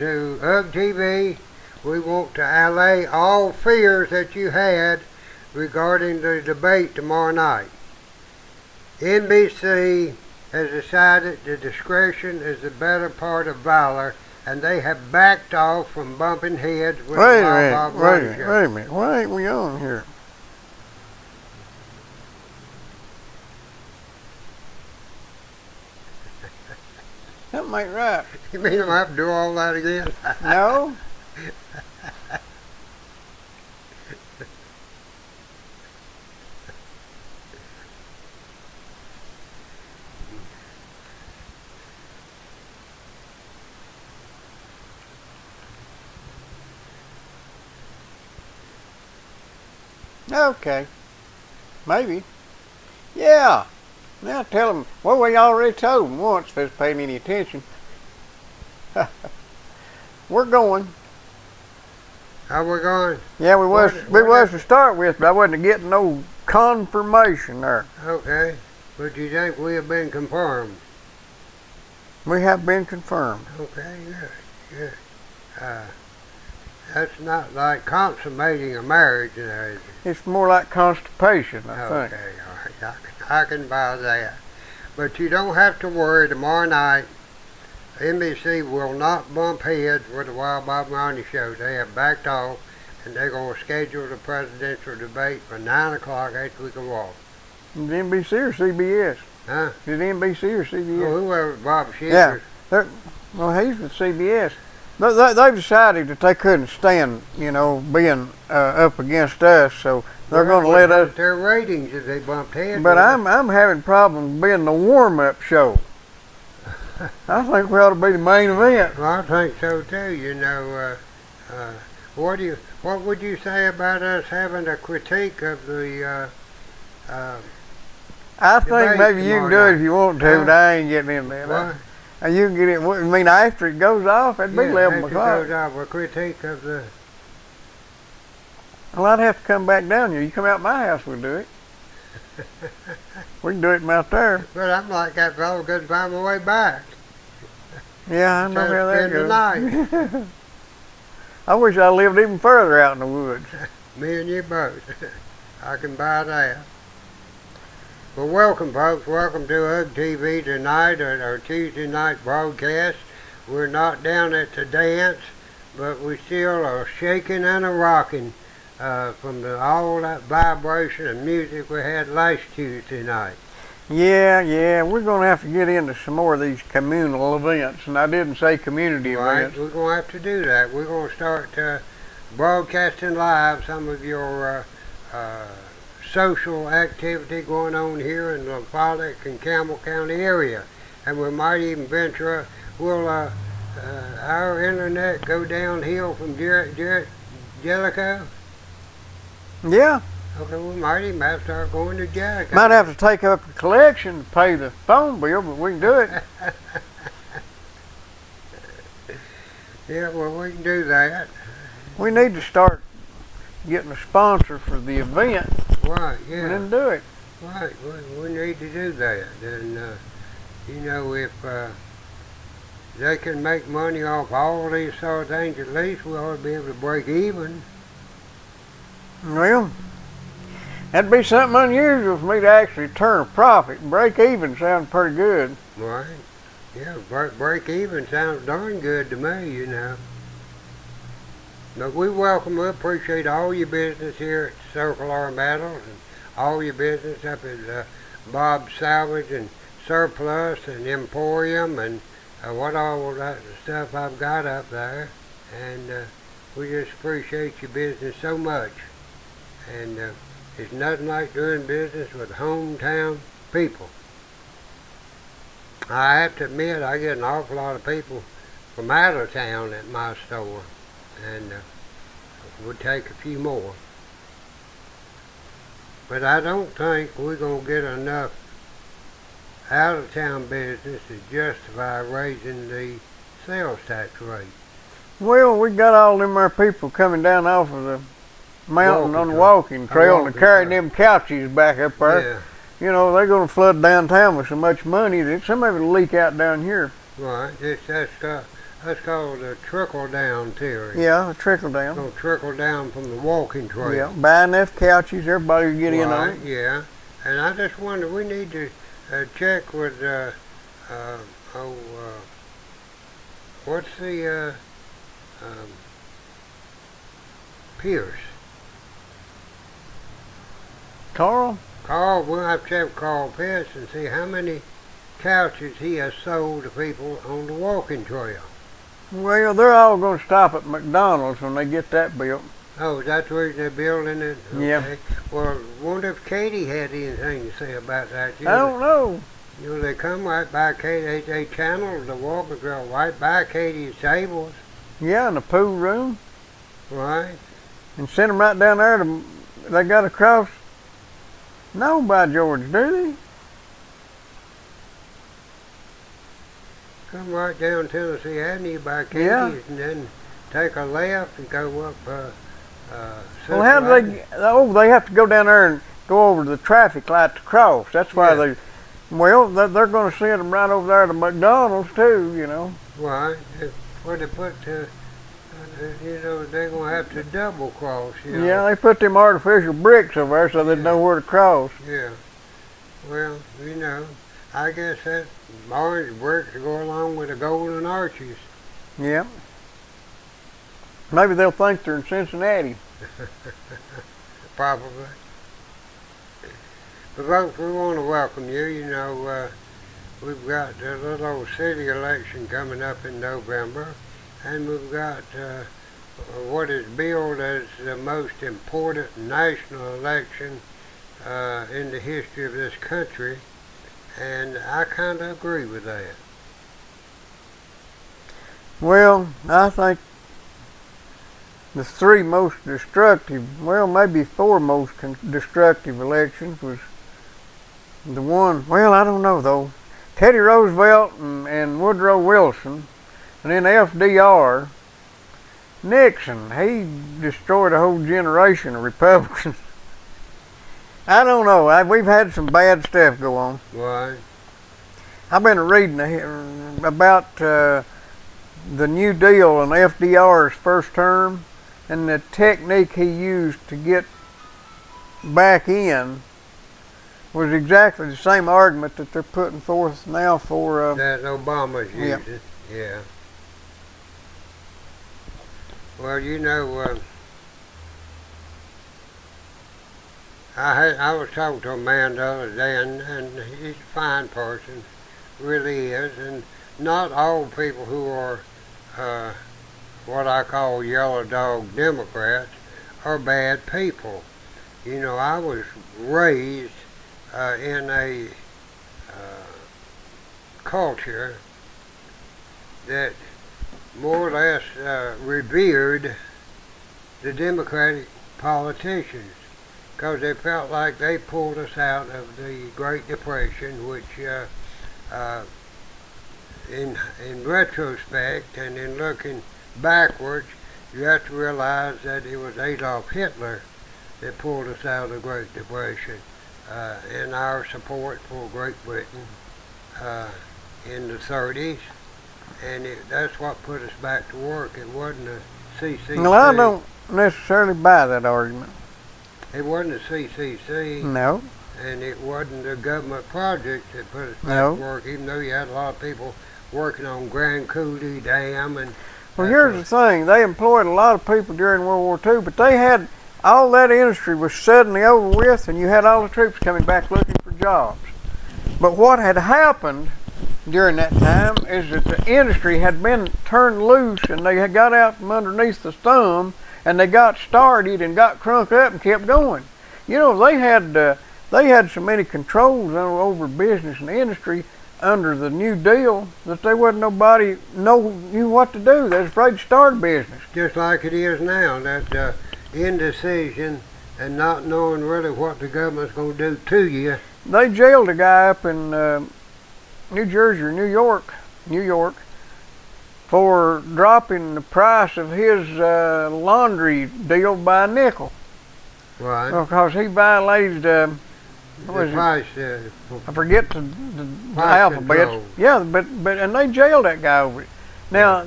to UG TV. We want to allay all fears that you had regarding the debate tomorrow night. NBC has decided that discretion is the better part of valor, and they have backed off from bumping heads with the Bob Ronnie show. Wait a minute. Why ain't we on here? Something ain't right. You mean I have to do all that again? No. Okay. Maybe. Yeah. Now tell them. Well, we already told them once if they was paying any attention. We're going. How we going? Yeah, we was to start with, but I wasn't getting no confirmation there. Okay. But you think we have been confirmed? We have been confirmed. Okay, good. That's not like consummating a marriage, you know. It's more like constipation, I think. Okay, all right. I can buy that. But you don't have to worry. Tomorrow night, NBC will not bump heads with the Wild Bob Ronnie show. They have backed off, and they're going to schedule the presidential debate for 9 o'clock after we go off. Is it NBC or CBS? Huh? Is it NBC or CBS? Well, whoever Bob Schiffers. Yeah. Well, he's with CBS. They've decided that they couldn't stand, being up against us, so they're going to let us. Their ratings if they bumped heads. But I'm having problems being the warm-up show. I think we ought to be the main event. Well, I think so too. What would you say about us having a critique of the? I think maybe you can do it if you want to, but I ain't getting in there. What? And you can get it. I mean, after it goes off, it'd be 11 o'clock. After it goes off, a critique of the. Well, I'd have to come back down here. You come out my house, we'll do it. We can do it from out there. But I'm like that fellow couldn't find my way back. Yeah, I know how that goes. Night. I wish I lived even further out in the woods. Me and you both. I can buy that. Well, welcome, folks. Welcome to UG TV tonight, our Tuesday night broadcast. We're not down at the dance, but we still are shaking and a-rocking from all that vibration and music we had last Tuesday night. Yeah, we're going to have to get into some more of these communal events, and I didn't say community events. We're going to have to do that. We're going to start broadcasting live some of your social activity going on here in the Pollock and Campbell County area. And we might even venture, will our internet go downhill from Jellicoe? Yeah. Okay, we might even have to start going to Jellicoe. Might have to take up a collection to pay the phone bill, but we can do it. Yeah, well, we can do that. We need to start getting a sponsor for the event. Right, yeah. And then do it. Right, we need to do that. And, if they can make money off all these sort of things, at least we ought to be able to break even. Well, that'd be something unusual for me to actually turn a profit. Break even sounds pretty good. Right. Yeah, break even sounds darn good to me, But we appreciate all your business here at Circle R Metals and all your business up at Bob's Salvage and Surplus and Emporium and what all that stuff I've got up there. And we just appreciate your business so much. And it's nothing like doing business with hometown people. I have to admit, I get an awful lot of people from out of town at my store. And we'll take a few more. But I don't think we're going to get enough out-of-town business to justify raising the sales tax rate. Well, we got all them our people coming down off of the mountain on the walking trail and carrying them couches back up there. Yeah. They're going to flood downtown with so much money that some of it will leak out down here. Right. That's That's called the trickle-down theory. Yeah, a trickle down. Gonna trickle down from the walking trail. Yeah, buy enough couches, everybody will get in on it. Yeah. And I just wonder, we need to check with, what's the, Pierce. Carl? Carl, we'll have to check with Carl Pierce and see how many couches he has sold to people on the walking trail. Well, they're all going to stop at McDonald's when they get that built. Oh, is that the reason they're building it? Okay. Yeah. Well, wonder if Katie had anything to say about that. I don't know. You know, they come right by Katie. They channel the walking trail right by Katie's tables. Yeah, in the pool room. Right. And send them right down there to, they got to cross. No, by George, do they? Come right down Tennessee Avenue by Katie's, Yeah. and then take a left and go up. Well, how do they? Oh, they have to go down there and go over to the traffic light to cross. That's why Yeah. Well, they're going to send them right over there to McDonald's too. You know. Right. Where they put, you know, they're gonna have to double cross. You know? Yeah, they put them artificial bricks over there so they know where to cross. Yeah. Well, you know, I guess that orange bricks go along with the golden arches. Yeah. Maybe they'll think they're in Cincinnati. Probably. But folks, we want to welcome you. You know, we've got the little old city election coming up in November, and we've got what is billed as the most important national election in the history of this country, and I kind of agree with that. Well, I think the three most destructive, well, maybe four most destructive elections was the one, well, I don't know though, Teddy Roosevelt and Woodrow Wilson, and then FDR. Nixon, he destroyed a whole generation of Republicans. I don't know, we've had some bad stuff go on. Right. I've been reading about the New Deal and FDR's first term, and the technique he used to get back in was exactly the same argument that they're putting forth now for that Obama's yeah. using. Yeah. Well, you know, I was talking to a man the other day, and he's a fine person, really is, and not all people who are what I call yellow dog Democrats are bad people. You know, I was raised in a culture that more or less revered the Democratic politicians because they felt like they pulled us out of the Great Depression, which in retrospect and in looking backwards, you have to realize that it was Adolf Hitler that pulled us out of the Great Depression, and our support for Great Britain in the 30s, and that's what put us back to work. It wasn't a CCC. Well, I don't necessarily buy that argument. It wasn't a CCC. No. And it wasn't a government project that put us back No. to work, even though you had a lot of people working on Grand Coulee Dam and. Well, here's the thing. They employed a lot of people during World War II, but they had all that industry was suddenly over with, and you had all the troops coming back looking for jobs. But what had happened during that time is that the industry had been turned loose, and they had got out from underneath the thumb, and they got started and got crunk up and kept going. You know, they had so many controls over business and industry under the New Deal that there wasn't nobody knew what to do. They was afraid to start a business. Just like it is now, that indecision and not knowing really what the government's going to do to you. They jailed a guy up in New Jersey or New York, for dropping the price of his laundry deal by a nickel. Right. Because he violated, The price, I forget the alphabet. control. Yeah, but and they jailed that guy over it. Now,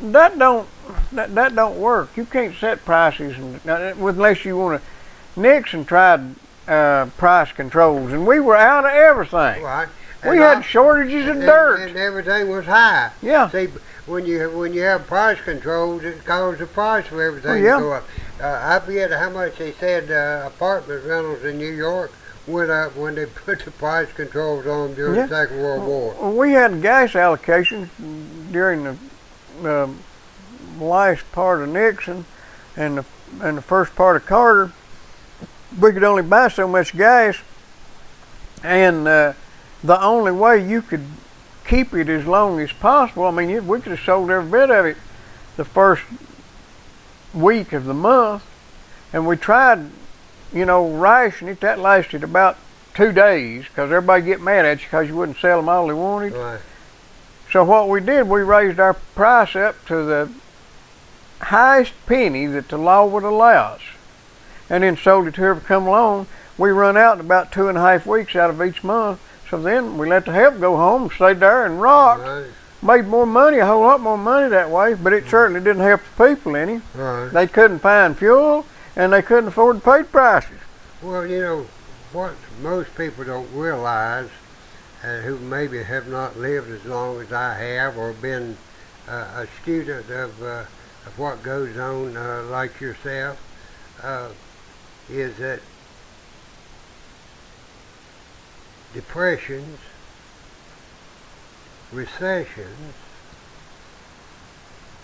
that don't work. You can't set prices unless you want to. Nixon tried price controls, and we were out of everything. Right. We had shortages of dirt, and everything was high. Yeah. See, when you have price controls, it causes the price of everything Well, yeah. to go up. I forget how much they said apartment rentals in New York went up when they put the price controls on during Yeah. the Second World War. Well, we had gas allocations during the last part of Nixon and the first part of Carter. We could only buy so much gas, and the only way you could keep it as long as possible, I mean, we could have sold every bit of it the first week of the month, and we tried, rationing it. That lasted about 2 days because everybody get mad at you because you wouldn't sell them all they wanted. Right. So what we did, we raised our price up to the highest penny that the law would allow us, and then sold it to whoever come along. We run out in about 2.5 weeks out of each month. So then we let the help go home and stayed there and rocked. Right. Made more money, a whole lot more money that way, but it certainly didn't help the people any. Right. They couldn't find fuel, and they couldn't afford to pay the prices. Well, what most people don't realize, who maybe have not lived as long as I have or been a student of what goes on like yourself, is that depressions, recessions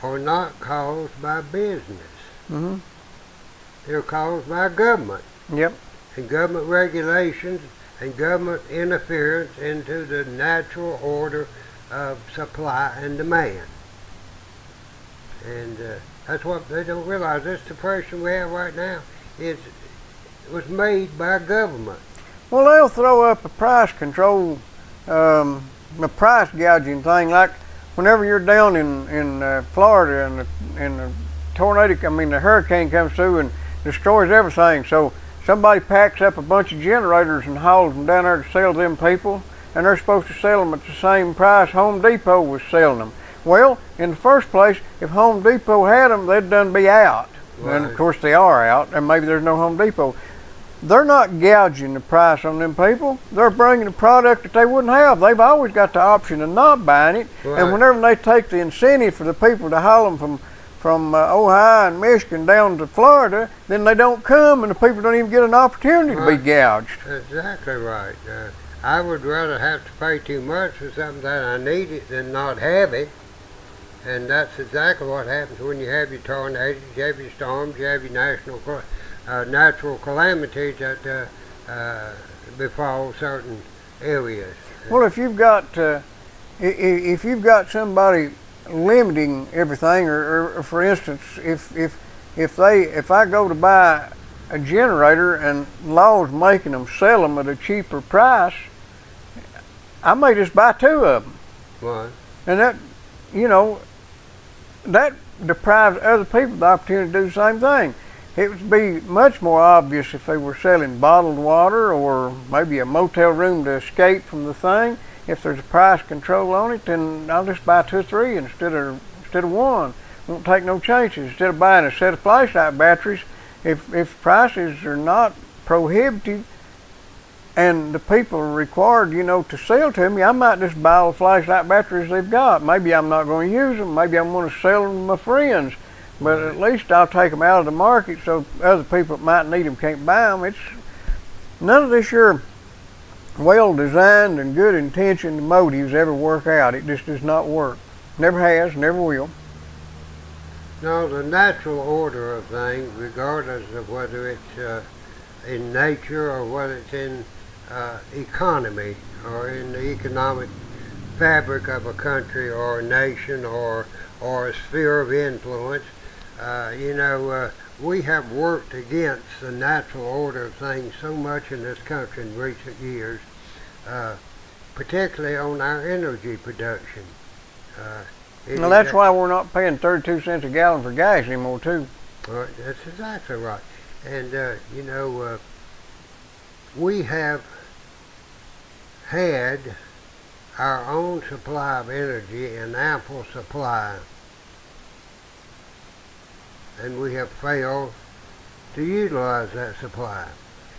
are not caused by business. Mm-hmm. They're caused by government. Yep. And government regulations and government interference into the natural order of supply and demand. And that's what they don't realize. This depression we have right now was made by government. Well, they'll throw up a price control, a price gouging thing, like whenever you're down in Florida and the tornado, the hurricane comes through and destroys everything. So somebody packs up a bunch of generators and hauls them down there to sell to them people, and they're supposed to sell them at the same price Home Depot was selling them. Well, in the first place, if Home Depot had them, they'd done be out. Right. And of course they are out, and maybe there's no Home Depot. They're not gouging the price on them people. They're bringing a product that they wouldn't have. They've always got the option of not buying it. Right. And whenever they take the incentive for the people to haul them from Ohio and Michigan down to Florida, then they don't come, and the people don't even get an opportunity to be gouged. Exactly right. I would rather have to pay too much for something that I need it than not have it. And that's exactly what happens when you have your tornadoes, you have your storms, you have your natural calamities that befall certain areas. Well, if you've got somebody limiting everything, or for instance, if I go to buy a generator and law's making them sell them at a cheaper price, I may just buy 2 of them. Right. And that deprives other people the opportunity to do the same thing. It would be much more obvious if they were selling bottled water or maybe a motel room to escape from the thing. If there's a price control on it, then I'll just buy 2 or 3 instead of 1. Won't take no chances. Instead of buying a set of flashlight batteries, if prices are not prohibitive and the people are required, to sell to me, I might just buy all the flashlight batteries they've got. Maybe I'm not going to use them. Maybe I'm going to sell them to my friends. But at least I'll take them out of the market so other people that might need them can't buy them. None of this your well-designed and good-intentioned motives ever work out. It just does not work. Never has, never will. No, the natural order of things, regardless of whether it's in nature or whether it's in economy or in the economic fabric of a country or a nation or a sphere of influence, we have worked against the natural order of things so much in this country in recent years, particularly on our energy production. Well, that's why we're not paying 32 cents a gallon for gas anymore, too. That's exactly right. And, we have had our own supply of energy in ample supply and we have failed to utilize that supply.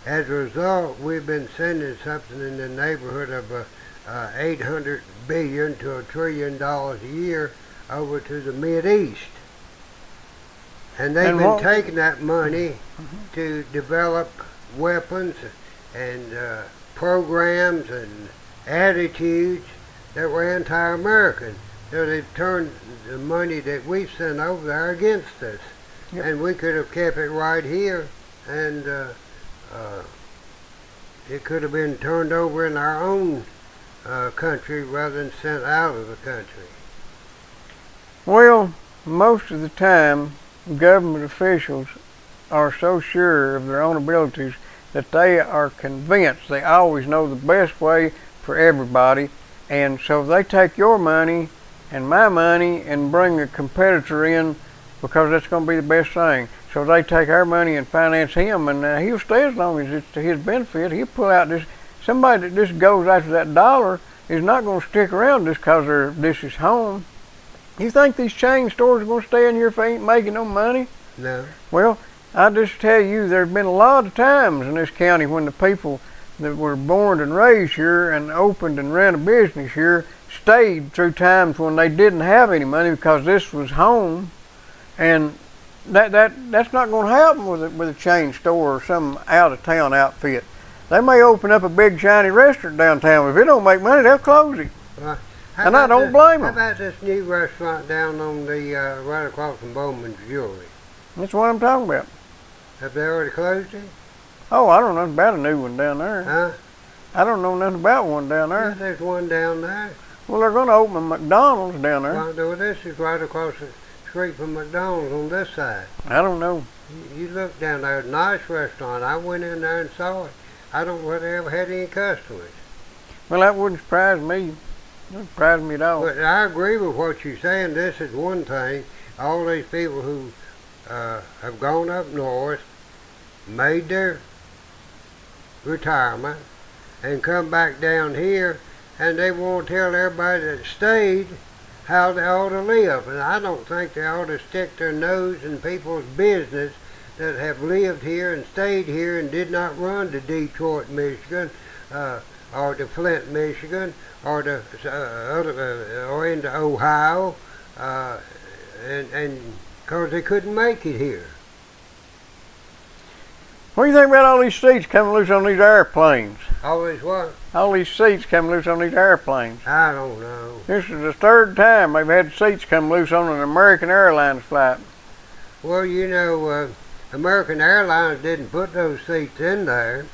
As a result, we've been sending something in the neighborhood of $800 billion to $1 trillion a year over to the Mideast. And they've been taking that money to develop weapons and programs and attitudes that were anti-American. So they've turned the money that we've sent over there against us. Yep. And we could have kept it right here, and it could have been turned over in our own country rather than sent out of the country. Well, most of the time, government officials are so sure of their own abilities that they are convinced they always know the best way for everybody, and so they take your money and my money and bring a competitor in because that's going to be the best thing. So they take our money and finance him, and he'll stay as long as it's to his benefit. He'll pull out this. Somebody that just goes after that dollar is not going to stick around just because this is home. You think these chain stores are going to stay in here if they ain't making no money? No. Well, I just tell you, there's been a lot of times in this county when the people that were born and raised here and opened and ran a business here stayed through times when they didn't have any money because this was home, and that's not going to happen with a chain store or some out of town outfit. They may open up a big shiny restaurant downtown, but if it don't make money, they'll close it. Right. And I don't blame them. How about this new restaurant down on the right across from Bowman's Jewelry? That's what I'm talking about. Have they already closed it? Oh, I don't know nothing about a new one down there. Huh? I don't know nothing about one down there. Yeah, there's one down there. Well, they're going to open a McDonald's down there. Well, this is right across the street from McDonald's on this side. I don't know. You look down there, a nice restaurant. I went in there and saw it. I don't know whether they ever had any customers. Well, that wouldn't surprise me. It wouldn't surprise me at all. But I agree with what you're saying. This is one thing. All these people who have gone up north, made their retirement, and come back down here, and they want to tell everybody that stayed how they ought to live. And I don't think they ought to stick their nose in people's business that have lived here and stayed here and did not run to Detroit, Michigan, or to Flint, Michigan, or to or into Ohio, and because they couldn't make it here. What do you think about all these seats coming loose on these airplanes? All these what? All these seats coming loose on these airplanes. I don't know. This is the third time they've had seats come loose on an American Airlines flight. Well, you know, American Airlines didn't put those seats in there.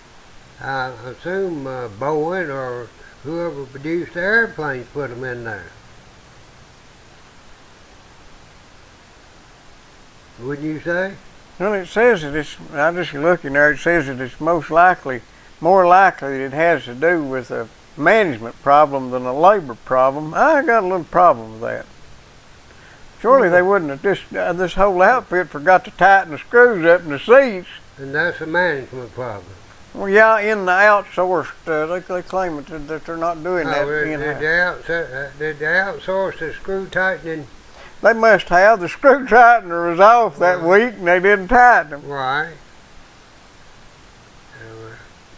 I assume Boeing or whoever produced the airplanes put them in there. Wouldn't you say? Well, it says that it's, I'm just looking there, it says that it's more likely that it has to do with a management problem than a labor problem. I got a little problem with that. Surely they wouldn't have just, this whole outfit forgot to tighten the screws up in the seats. And that's a management problem. Well, yeah, in the outsourced, they claim that they're not doing that in-house. Did they outsource the screw tightening? They must have. The screw tightener was off that week and they didn't tighten them. Right.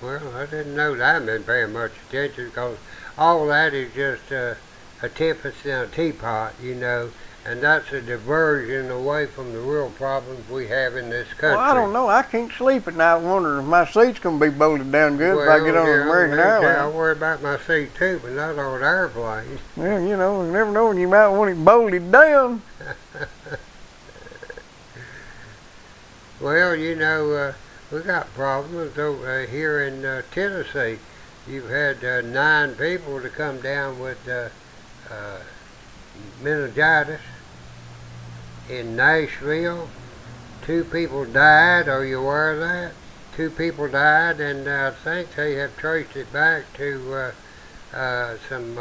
Well, I didn't know that. I haven't been paying much attention because all that is just a tempest in a teapot, you know, and that's a diversion away from the real problems we have in this country. Well, I don't know. I can't sleep at night wondering if my seat's going to be bolted down good if I get on an American Airlines. I worry about my seat too, but not on the airplane. Well, you know, you never know when you might want it bolted down. Well, you know, we got problems over here in Tennessee. You've had 9 people to come down with meningitis. In Nashville, 2 people died. Are you aware of that? 2 people died, and I think they have traced it back to some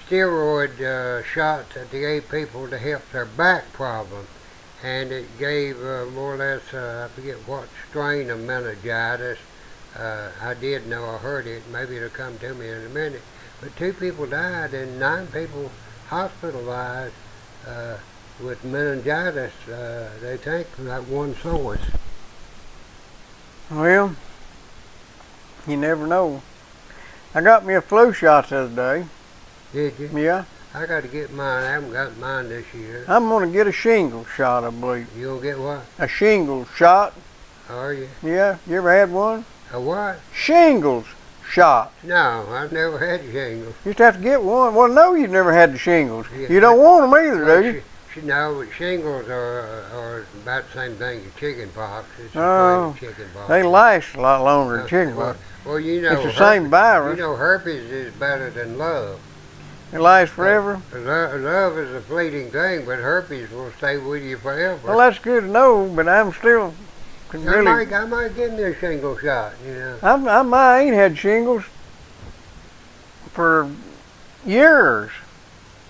steroid shots that they gave people to help their back problem. And it gave more or less, I forget what strain of meningitis. I did know, I heard it. Maybe it'll come to me in a minute. But 2 people died and 9 people hospitalized with meningitis, they think that one source. Well, you never know. I got me a flu shot the other day. Did you? Yeah. I got to get mine. I haven't got mine this year. I'm going to get a shingles shot, I believe. You gonna get what? A shingles shot. Are you? Yeah. You ever had one? A what? Shingles shot. No, I've never had shingles. You just have to get one. Well, no, you've never had the shingles. Yeah, You don't want them either, well, do you? No, but shingles are about the same thing as chicken pox. It's a Oh, plain chicken pox. They last a lot longer than chicken pox. Well, you know, It's the same virus. You know, herpes is better than love. It lasts forever. Love is a fleeting thing, but herpes will stay with you forever. Well, that's good to know, but I'm still I really. might get me a shingle shot, you know. I ain't had shingles for years.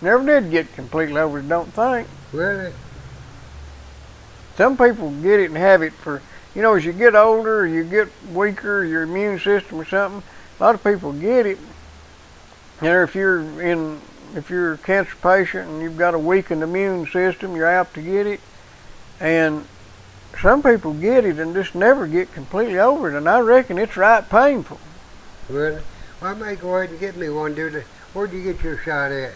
Never did get completely over it, don't think. Really? Some people get it and have it for, as you get older, you get weaker, your immune system or something. A lot of people get it. If you're a cancer patient and you've got a weakened immune system, you're apt to get it. And some people get it and just never get completely over it, and I reckon it's right painful. Really? Well, I may go ahead and get me one, Where'd you get your shot at?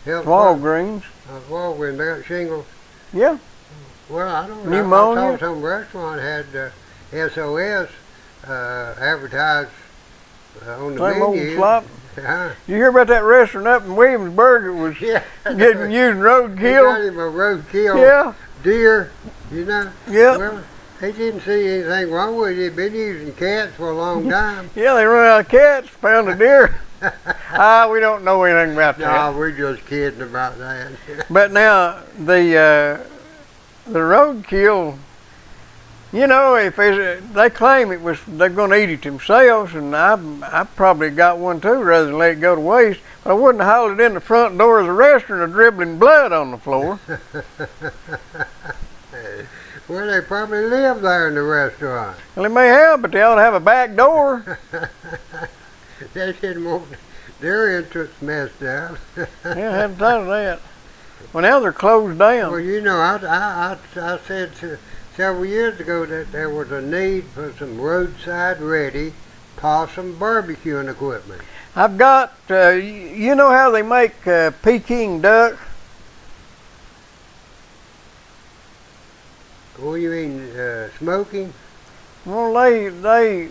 Walgreens. Walgreens, they got shingles? Yeah. Well, I don't know. Pneumonia? I saw some restaurant had SOS advertised on the Same old menu. slop. Uh-huh. You hear about that restaurant up in Williamsburg that was using roadkill? They got him a roadkill Yeah. deer, you know. Yeah. Well, he didn't see anything wrong with it. He'd been using cats for a long time. Yeah, they run out of cats, found a deer. We don't know anything about that. No, we're just kidding about that. But now the roadkill, if they claim they're going to eat it themselves, and I probably got one too, rather than let it go to waste. But I wouldn't have hauled it in the front door of the restaurant or dribbling blood on the floor. Well, they probably live there in the restaurant. Well, they may have, but they ought to have a back door. They didn't want their entrance messed up. Yeah, I hadn't thought of that. Well, now they're closed down. Well, I said several years ago that there was a need for some roadside ready possum barbecuing equipment. I've got, you know how they make Peking duck? What do you mean, smoking? Well, they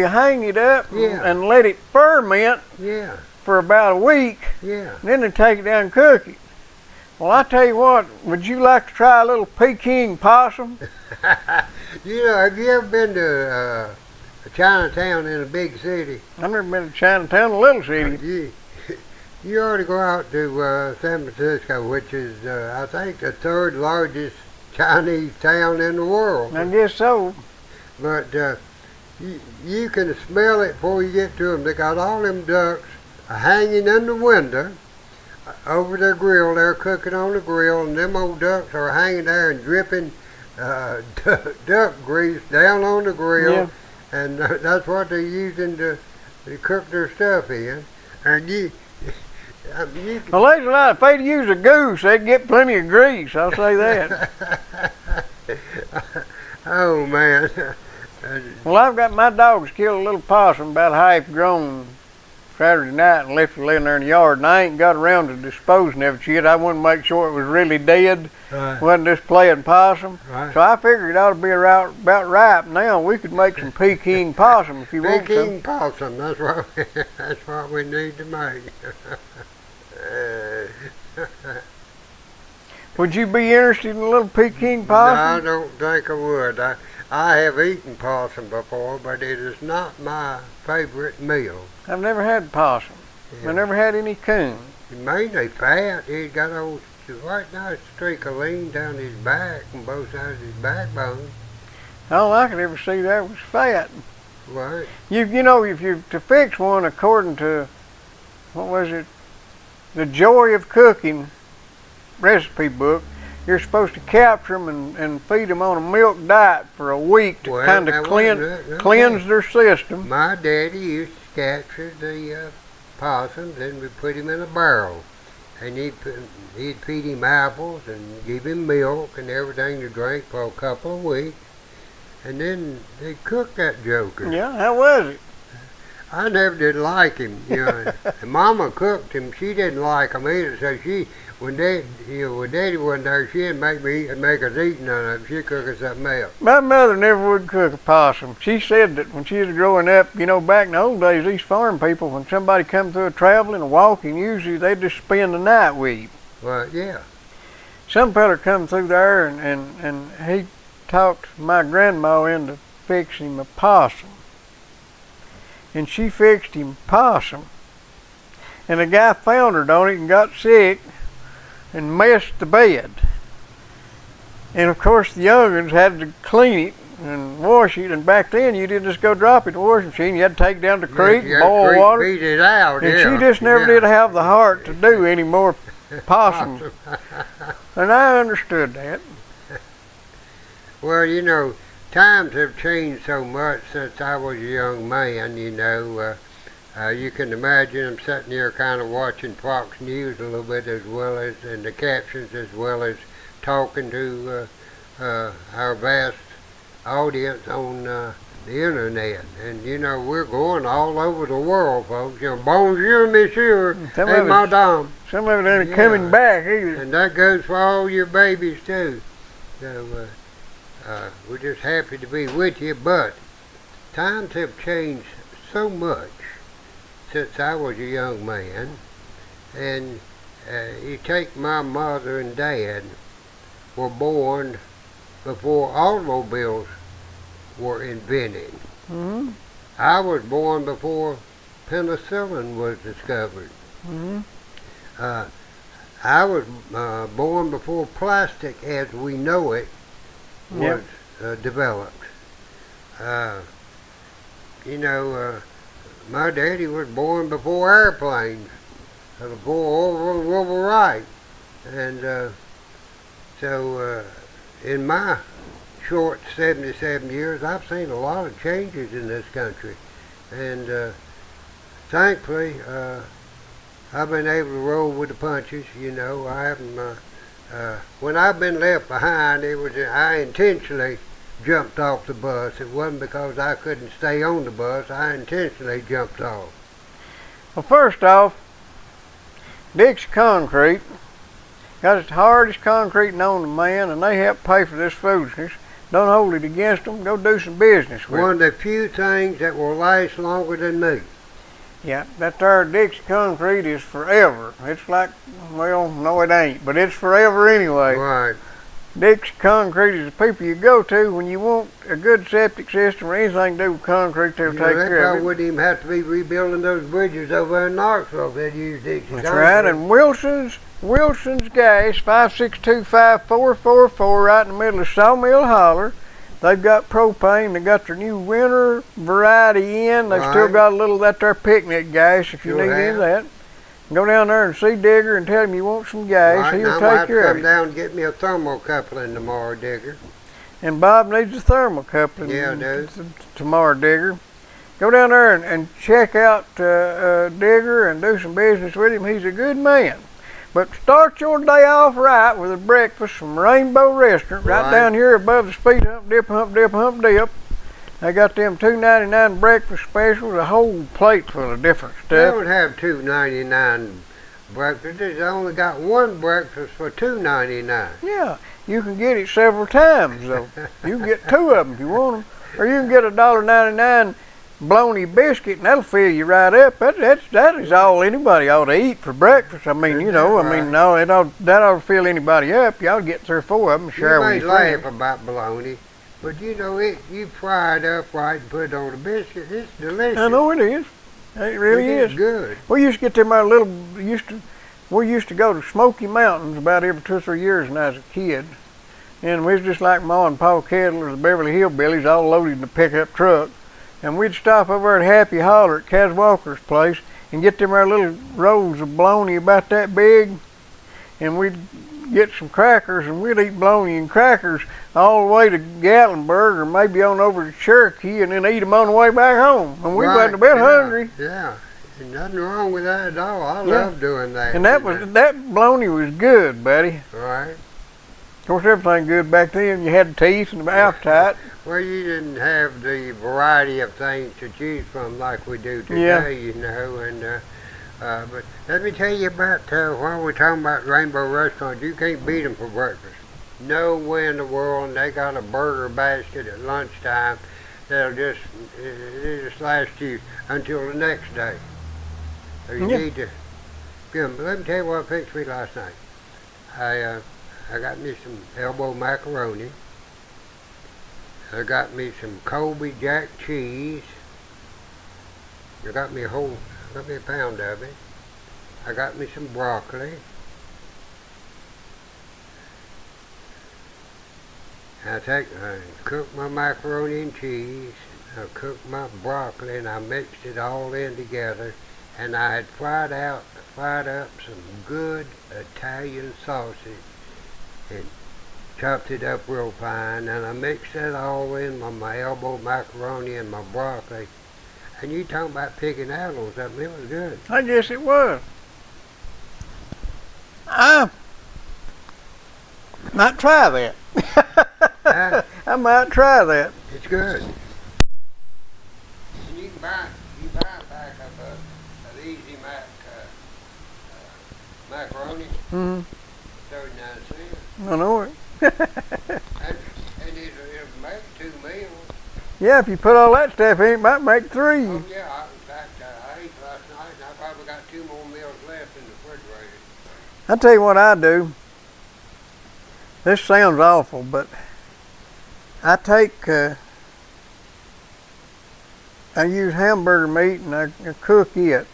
hang it up Yeah. and let it ferment Yeah, for about a week. yeah. Then they take it down and cook it. Well, I tell you what, would you like to try a little Peking possum? Have you ever been to Chinatown in a big city? I've never been to Chinatown, a little city. You ought to go out to San Francisco, which is, I think, the third largest Chinese town in the world. I guess so. But you can smell it before you get to them. They got all them ducks hanging in the window over their grill. They're cooking on the grill, and them old ducks are hanging there and dripping duck grease down on the grill. Yeah. And that's what they're using to cook their stuff in. And Well, there's a lot. If they'd use a goose, they'd get plenty of grease. I'll say that. Oh, man. Well, I've got my dogs killed a little possum about half grown Saturday night and left it laying there in the yard, and I ain't got around to disposing of it yet. I wanted to make sure it was really dead. Right. Wasn't just playing possum. Right. So I figured it ought to be about ripe now. We could make some Peking possum if you want some. Peking possum, that's what we need to make. Would you be interested in a little Peking No, possum? I don't think I would. I have eaten possum before, but it is not my favorite meal. I've never had possum. Yeah. I never had any coon. He's mainly fat. He's got a right nice streak of lean down his back on both sides of his backbone. All I could ever see there was fat. Right. If you're to fix one according to, what was it, the Joy of Cooking recipe book, you're supposed to capture them and feed them on a milk diet for a week to kind of cleanse their system. My daddy used to capture the possums, and we put him in a barrel. and he'd feed him apples and give him milk and everything to drink for a couple of weeks. And then they cooked that joker. Yeah, how was it? I never did like him, you know. And Mama cooked him. She didn't like him either. So when Daddy wasn't there, she'd make us eat none of it. She'd cook us something else. My mother never would cook a possum. She said that when she was growing up, you know, back in the old days, these farm people, when somebody come through a traveling or walking, usually they'd just spend the night with him. Well, yeah. Some fella come through there and he talked my grandma into fixing him a possum. And she fixed him a possum. And the guy foundered on it and got sick and messed the bed. And of course the young'uns had to clean it and wash it. And back then you didn't just go drop it in the washing machine. You had to take it down to the creek, boil water. Beat it out, and she just never did have the heart to do any more possums. And I understood that. Well, you know, times have changed so much since I was a young man, you know. You can imagine I'm sitting here kind of watching Fox News a little bit as well as, and the captions, as well as talking to our vast audience on the internet. And, you know, we're going all over the world, folks. You know, bonjour, monsieur, hey, madame. Some of it ain't coming back either. And that goes for all your babies, too. So, we're just happy to be with you, but times have changed so much since I was a young man. And you take my mother and dad were born before automobiles were invented. Mm-hmm. I was born before penicillin was discovered. Mm-hmm. I was born before plastic as we know it was developed. You know, my daddy was born before airplanes, before World War Right. And so in my short 77 years, I've seen a lot of changes in this country. And thankfully, I've been able to roll with the punches. You know, I haven't. When I've been left behind, I intentionally jumped off the bus. It wasn't because I couldn't stay on the bus. I intentionally jumped off. Well, first off, Dixie Concrete got its hardest concrete known to man, and they help pay for this foolishness. Don't hold it against them. Go do some business with it. One of the few things that will last longer than me. Yeah, that there Dixie Concrete is forever. It's like, well, no it ain't, but it's forever anyway. Right. Dixie Concrete is the people you go to when you want a good septic system or anything to do with concrete. They'll take care of it. They probably wouldn't even have to be rebuilding those bridges over in Knoxville if they'd use Dixie Concrete. That's right, and Wilson's Gas, 562-5444, right in the middle of Sawmill Holler. They've got propane. They got their new winter variety in. They've still got a little of that there picnic gas if you need any of that. Go down there and see Digger and tell him you want some gas. Right, He'll take care of you. Come down and get me a thermocoupling tomorrow, Digger. And Bob needs a thermocoupling tomorrow, Digger. Go down there and check out Digger and do some business with him. He's a good man. But start your day off right with a breakfast from Rainbow Restaurant right down here above the speed hump, dip. They got them $2.99 breakfast specials, a whole plate full of different stuff. They don't have $2.99 breakfast. They only got one breakfast for $2.99. Yeah, you can get it several times though. You can get two of them if you want them, or you can get a $1.99 bologna biscuit, and that'll fill you right up. That is all anybody ought to eat for breakfast. I mean, you know, that ought to fill anybody up. You ought to get 3 or 4 of them and share with your friends. You may laugh about bologna, but you know, you fry it up right and put it on a biscuit. It's delicious. I know it is. It really is. It's good. We used to get them we used to go to Smoky Mountains about every 2 or 3 years when I was a kid. And we was just like Ma and Pa Kettle or the Beverly Hillbillies, all loaded in a pickup truck. And we'd stop over at Happy Holler at Kaz Walker's place and get them our little rolls of bologna about that big. And we'd get some crackers, and we'd eat bologna and crackers all the way to Gatlinburg or maybe on over to Cherokee, and then eat them on the way back home. And we wasn't a bit hungry. Yeah. There's nothing wrong with that at all. I Yeah. love doing that. And that bologna was good, buddy. Right. Of course, everything good back then. You had teeth and the appetite. Well, you didn't have the variety of things to choose from like we do today, Yeah. you know. And but let me tell you about while we're talking about Rainbow Restaurant, you can't beat them for breakfast. No way in the world, and they got a burger basket at lunchtime that'll just last you until the next day. So you Yeah. need to give them. But let me tell you what fixed me last night. I got me some elbow macaroni. I got me some Colby Jack cheese. I got me a pound of it. I got me some broccoli. I cook my macaroni and cheese. I cooked my broccoli and I mixed it all in together. And I had fried up some good Italian sausage and chopped it up real fine. And I mixed that all in with my elbow macaroni and my broccoli. And you talking about picking out on something, it was good. I guess it was. I might try that. I might try that. It's good. And you buy a pack of Easy Mac macaroni, Mm-hmm. 39 cents. I know it. And it'll make 2 meals. Yeah, if you put all that stuff in, it might make 3. Oh yeah, in fact, I ate last night and I probably got 2 more meals left in the refrigerator. I'll tell you what I do. This sounds awful, but I use hamburger meat and I cook it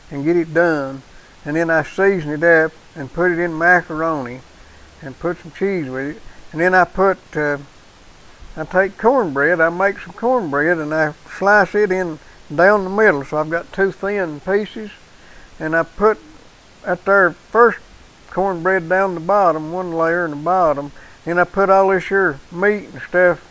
and get it done, and then I season it up and put it in macaroni and put some cheese with it, and then I take cornbread, I make some cornbread and I slice it in down the middle, so I've got 2 thin pieces, and I put at there first cornbread down the bottom, 1 layer in the bottom, and I put all this here meat and stuff,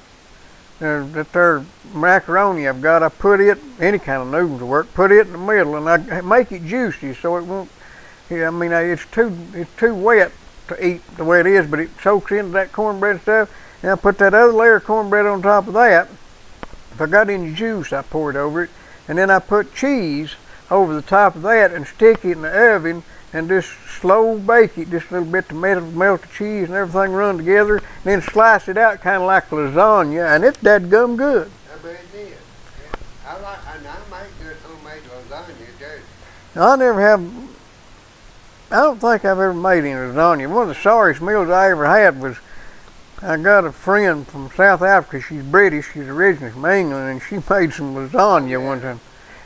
that there macaroni I've got, I put it, any kind of noodles will work, put it in the middle, and I make it juicy so it won't, it's too wet to eat the way it is, but it soaks into that cornbread stuff, and I put that other layer of cornbread on top of that. If I got any juice, I pour it over it, and then I put cheese over the top of that and stick it in the oven and just slow bake it just a little bit to melt the cheese and everything run together, and then slice it out kind of like lasagna, and it's dadgum good. I bet it is. Yeah. I make good homemade lasagna too. I don't think I've ever made any lasagna. One of the sorriest meals I ever had was, I got a friend from South Africa, she's British, she's originally from England, and she made some lasagna one time.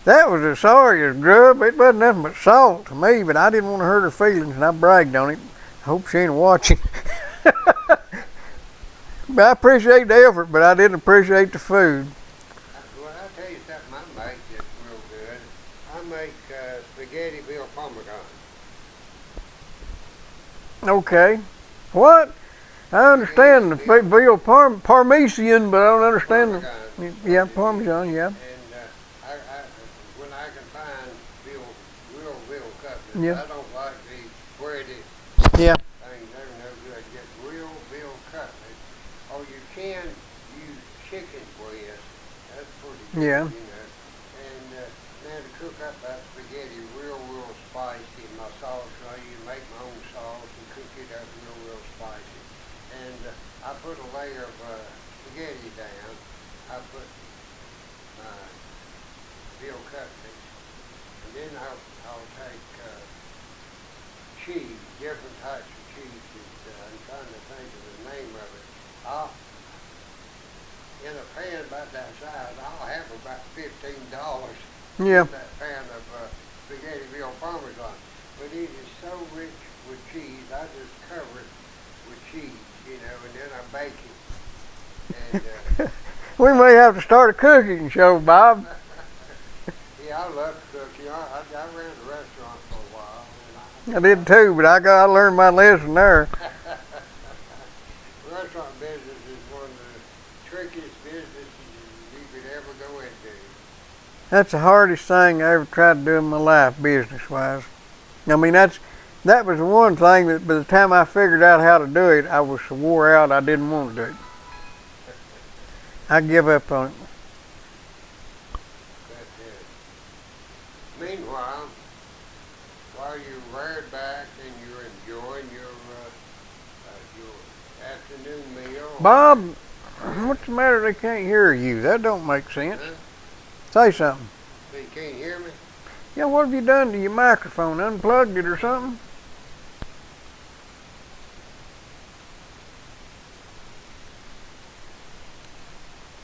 That was as sorry as grub. It wasn't nothing but salt to me, but I didn't want to hurt her feelings, and I bragged on it. I hope she ain't watching. But I appreciate the effort, but I didn't appreciate the food. Well, I'll tell you something I make that's real good. I make spaghetti veal parmesan. Okay. What? I understand the veal parmesan, but I don't understand the... Yeah, parmesan, yeah. And when I can find real veal cutlets, Yeah. I don't like these breaded Yeah. things. They're no good. Get real veal cutlets. Or you can use chicken breast. That's pretty good, Yeah. you know. And then to cook up that spaghetti real spicy. My sauce, you make my own sauce and cook it up real spicy. And I put a layer of spaghetti down. I put veal cutlets, and then I'll take cheese, different types of cheeses. I'm trying to think of the name of it. In a pan about that size, I'll have about $15 Yeah. in that pan of spaghetti veal parmesan. But it is so rich with cheese, I just cover it with cheese, you know, and then I bake it. And We may have to start a cooking show, Bob. yeah, I love to cook. You know, I ran a restaurant for a while. And I did too, but I learned my lesson there. Restaurant business is one of the trickiest businesses you could ever go into. That's the hardest thing I ever tried to do in my life, business-wise. I mean, that was the one thing that by the time I figured out how to do it, I was so wore out I didn't want to do it. I give up on it. That's it. Meanwhile, while you're reared back and you're enjoying your afternoon meal. Bob, what's the matter? They can't hear you. That don't make sense. Huh? Say something. You can't hear me? Yeah, what have you done to your microphone? Unplugged it or something?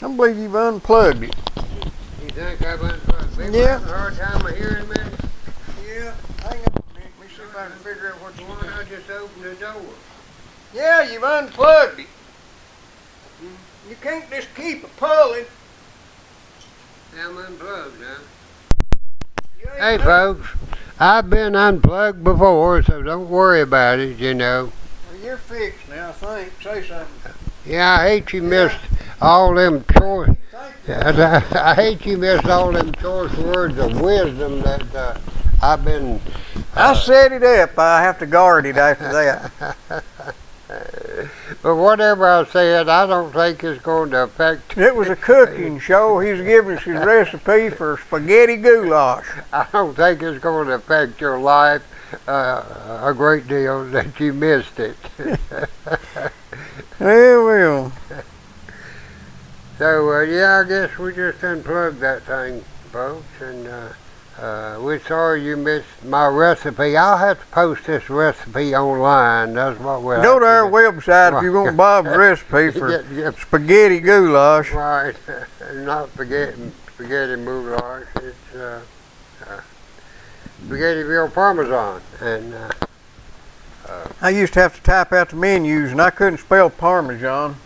I believe you've unplugged it. You think I've unplugged? People Yeah. having a hard time of hearing me? Yeah, hang on a minute. Let me see if I can figure out what you Why want. not just open the door? Yeah, you've unplugged it. You can't just keep it pulling. I'm unplugged now. You ain't Hey, done- folks, I've been unplugged before, so don't worry about it, you know. Well, you're fixed now, I think. Say something. Yeah, I hate you missed all them choice. Thank you. I hate you missed all them choice words of wisdom that I've been. I set it up. I have to guard it after that. But whatever I said, I don't think it's going to affect. It was a cooking show. He's giving us his recipe for spaghetti goulash. I don't think it's going to affect your life a great deal that you missed it. Well. So yeah, I guess we just unplugged that thing, folks, and we're sorry you missed my recipe. I'll have to post this recipe online. That's what we'll Go have to our do. website if you want Bob's recipe for Get spaghetti goulash. right, not spaghetti goulash. It's spaghettiville parmesan, and I used to have to type out the menus, and I couldn't spell Parmesan,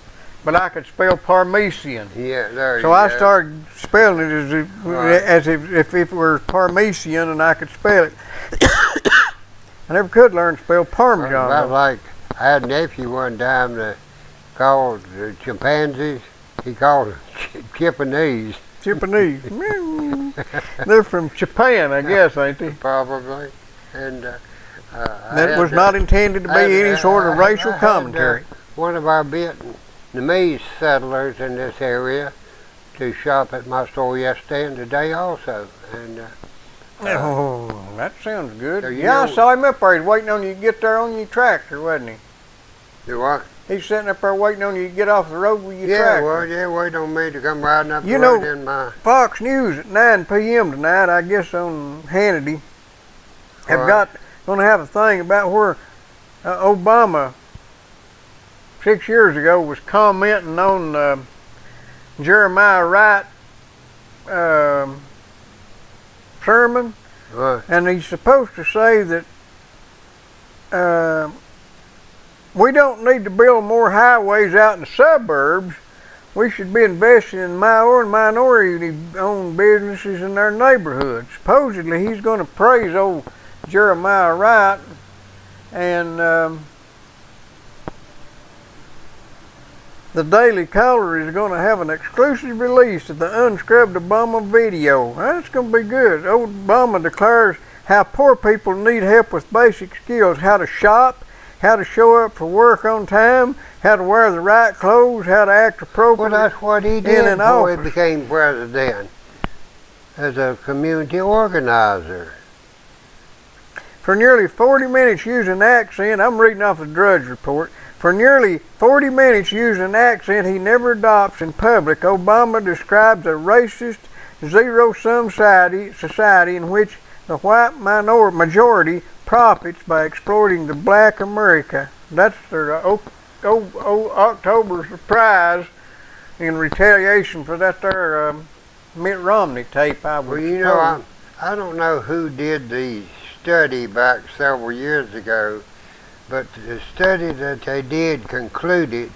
but I could spell Parmesan. yeah, there you So go. I started spelling it Right. as if it were Parmesan and I could spell it. I never could learn to spell Parmesan. About though. like I had a nephew one time that called the chimpanzees. He called them Chippanese, Japanese. They're from Japan, I guess, ain't they? probably, and That was not intended to be any sort of racial commentary. One of our Vietnamese settlers in this area to shop at my store yesterday and today also, and Oh, that sounds good. So you Yeah, I know- saw him up there. He's waiting on you to get there on your tractor, wasn't he? do what? He's sitting up there waiting on you to get off the road with your Yeah, tractor. well, yeah, wait on me to come riding up You the know- road in my. Fox News at 9 p.m. tonight, I guess on Hannity, have Right. going to have a thing about where Obama 6 years ago was commenting on Jeremiah Wright sermon, and he's supposed to say that we don't need to build more highways out in the suburbs. We should be investing in minority-owned businesses in their neighborhoods. Supposedly, he's going to praise old Jeremiah Wright, and the Daily Caller is going to have an exclusive release of the unscrubbed Obama video. That's going to be good. Old Obama declares how poor people need help with basic skills: how to shop, how to show up for work on time, how to wear the right clothes, how to act Well, appropriately. that's what he in did an before he office. became president, as a community organizer. For nearly 40 minutes using an accent, I'm reading off the Drudge Report. For nearly 40 minutes using an accent he never adopts in public, Obama describes a racist, zero-sum society in which the white majority profits by exploiting the black America. That's their October surprise in retaliation for that there Mitt Romney tape I was Well, you know, I don't know who did the study back several years ago, but the study that they did concluded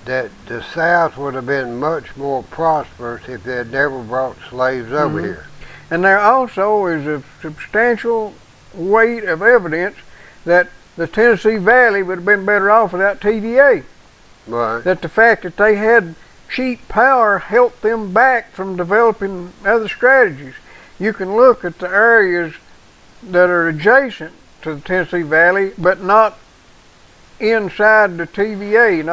that the South would have been much more prosperous if they had never brought slaves over here. And there also is a substantial weight of evidence that the Tennessee Valley would have been better off without TVA. Right. That the fact that they had cheap power helped them back from developing other strategies. You can look at the areas that are adjacent to the Tennessee Valley, but not inside the TVA,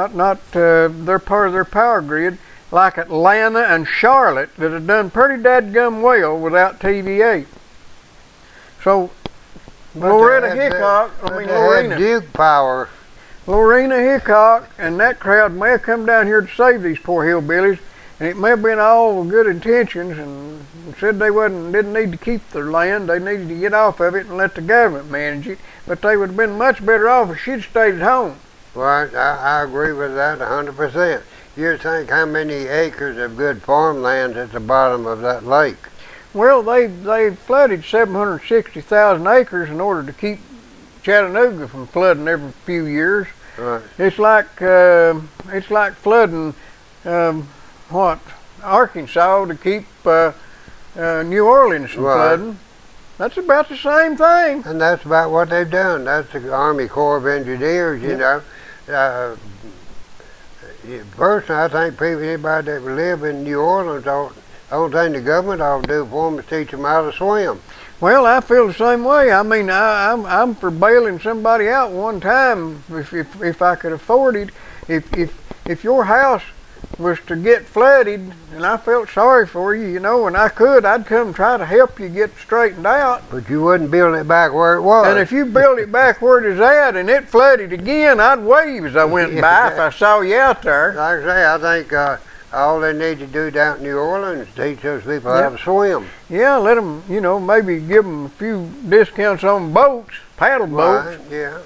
they're part of their power grid, like Atlanta and Charlotte, that have done pretty dadgum well without TVA. So Loretta Hickok, Lorena Duke power. Lorena Hickok and that crowd may have come down here to save these poor hillbillies, and it may have been all good intentions, and said they didn't need to keep their land, they needed to get off of it and let the government manage it, but they would have been much better off if she'd stayed at home. Well, I agree with that 100%. You think how many acres of good farmland at the bottom of that lake? Well, they flooded 760,000 acres in order to keep Chattanooga from flooding every few years. Right. It's like flooding Arkansas to keep New Orleans from flooding. That's about the same thing. And that's about what they've done. That's the Army Corps of Engineers, you know. Personally, I think anybody that live in New Orleans, the only thing the government ought to do for them is teach them how to swim. Well, I feel the same way. I mean, I'm for bailing somebody out one time if I could afford it. If your house was to get flooded, and I felt sorry for you, you know, and I'd come try to help you get straightened out. But you wouldn't build it back where it was. And if you build it back where it is at and it flooded again, I'd wave as I went by if I saw you out there. Like I say, I think all they need to do down in New Orleans is teach those people how to swim. Yeah, let them, you know, maybe give them a few discounts on boats, paddle boats. Right, yeah.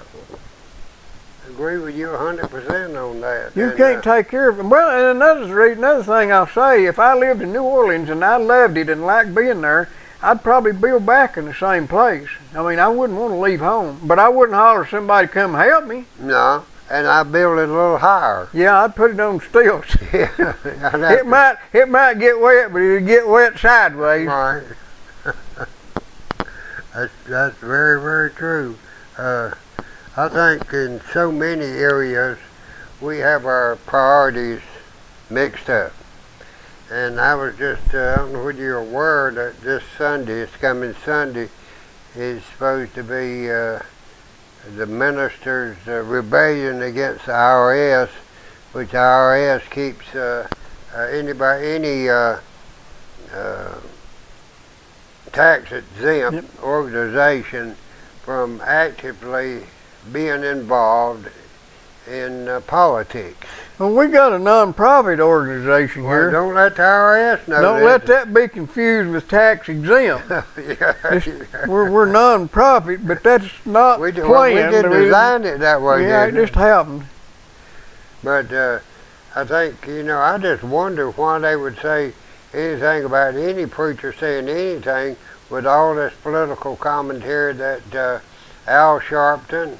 Agree with you 100% on that. You can't take care of them. Well, and another thing I'll say, if I lived in New Orleans and I loved it and liked being there, I'd probably build back in the same place. I mean, I wouldn't want to leave home, but I wouldn't holler somebody come help me. No, and I build it a little higher. Yeah, I'd put it on stilts. Yeah, it might get wet, but it'll get wet sideways. Right. That's very, very true. I think in so many areas we have our priorities mixed up. And I was just, I don't know whether you're aware that this coming Sunday, is supposed to be the minister's rebellion against the IRS, which the IRS keeps any tax exempt organization from actively being involved in politics. Well, we got a non-profit organization here. Don't let the IRS know. Don't let that be confused with tax exempt. We're non-profit, but that's not planned. We didn't design it that way. Yeah, it just happened. But I think, you know, I just wonder why they would say anything about any preacher saying anything with all this political commentary that Al Sharpton,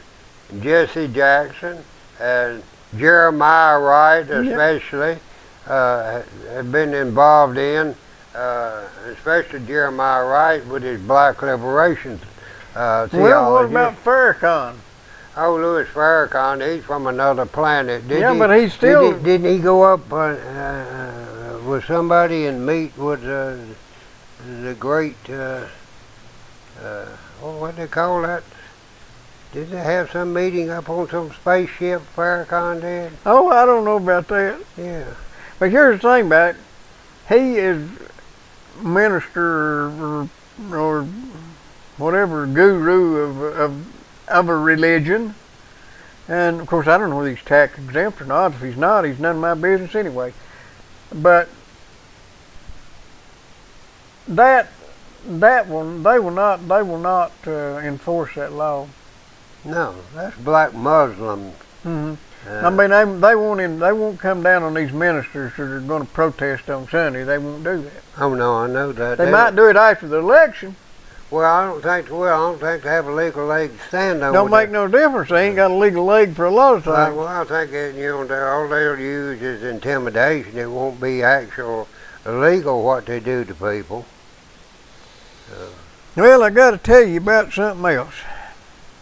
Jesse Jackson, and Jeremiah Wright especially have been involved in, especially Jeremiah Wright with his black liberation theology. Well, what about Farrakhan? Oh, Louis Farrakhan, he's from another planet. But he's still... Didn't he go up with somebody and meet with the great, what do they call that? Did they have some meeting up on some spaceship, Farrakhan did? Oh, I don't know about that. Yeah. But here's the thing about it. He is minister or whatever, guru of a religion. And, of course, I don't know whether he's tax exempt or not. If he's not, he's none of my business anyway. But that one, they will not enforce that law. No, that's black Muslims. Mm-hmm. I mean, they won't come down on these ministers that are going to protest on Sunday. They won't do that. Oh no, I know that. They might do it after the election. Well, I don't think they have a legal leg to stand on. Don't make no difference. They ain't got a legal leg for a lot of things. Well, I think all they'll use is intimidation. It won't be actual illegal what they do to people. Well, I got to tell you about something else.